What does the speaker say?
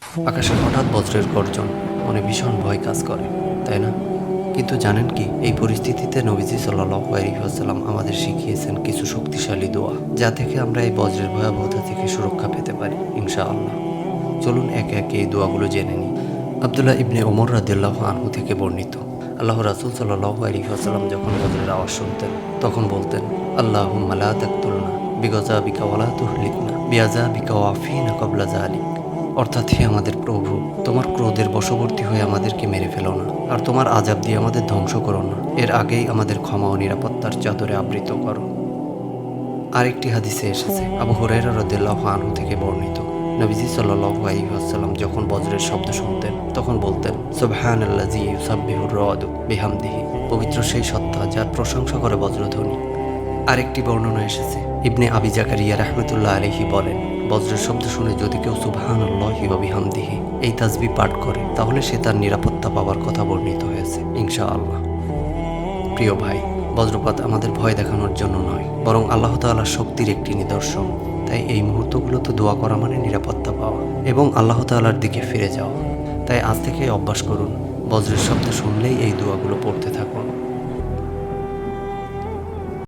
আকাশে হঠাৎ বজ্রের গর্জন, মনে ভীষণ ভয় কাজ করে, তাই না? কিন্তু জানেন কি, এই পরিস্থিতিতে নবীজি সাল্লাল্লাহু আলাইহি ওয়াসাল্লাম আমাদের শিখিয়েছেন কিছু শক্তিশালী দোয়া, যা থেকে আমরা এই বজ্রের ভয়াবহতা থেকে সুরক্ষা পেতে পারি ইনশাআল্লাহ। চলুন একে একে এই দোয়াগুলো জেনে নিই। আব্দুল্লাহ ইবনে ওমর রাদিয়াল্লাহু আনহু থেকে বর্ণিত, আল্লাহ রাসূল সাল্লাল্লাহু আলাইহি ওয়াসাল্লাম যখন বজ্রের আওয়াজ শুনতেন তখন বলতেন, আল্লাহুম্মা লা তাকতুলনা বিগযাবিকা ওয়ালা তুহলিকনা বিআযাবিকা ওয়াফিনা ক্বাবলা যালিক। অর্থাৎ, হে আমাদের প্রভু, তোমার ক্রোধের বশবর্তী হয়ে আমাদেরকে মেরে ফেলো না, আর তোমার আযাব দিয়ে আমাদের ধ্বংস করো না, এর আগেই আমাদের ক্ষমা ও নিরাপত্তার চাদরে আবৃত করো। আরেকটি হাদিসে এসেছে, আবু হুরায়রা রাদিয়াল্লাহু আনহু থেকে বর্ণিত, নবীজি সাল্লাল্লাহু আলাইহি ওয়াসাল্লাম যখন বজ্রের শব্দ শুনতেন তখন বলতেন, সুবহানাল্লাযী ইউসাব্বিহুর রাদু বিহামদিহি। পবিত্র সেই সত্তা যার প্রশংসা করে বজ্রধ্বনি। আরেকটি বর্ণনা এসেছে, ইবনে আবি জাকারিয়া রাহমাতুল্লাহ আলাইহি বলেন, বজ্রের শব্দ শুনে যদি কেউ সুবহানাল্লাহি ওয়া বিহামদিহি এই তাসবিহ পাঠ করে তাহলে সে তার নিরাপত্তা পাওয়ার কথা বর্ণিত হয়েছে ইনশাআল্লাহ। প্রিয় ভাই, বজ্রপাত আমাদের ভয় দেখানোর জন্য নয়, বরং আল্লাহ তাআলার শক্তির একটি নিদর্শন। তাই এই মুহূর্তগুলোতে দোয়া করা মানে নিরাপত্তা পাওয়া এবং আল্লাহ তাআলার দিকে ফিরে যাওয়া। তাই আজ থেকে অভ্যাস করুন, বজ্রের শব্দ শুনলেই এই দোয়াগুলো পড়তে থাকুন।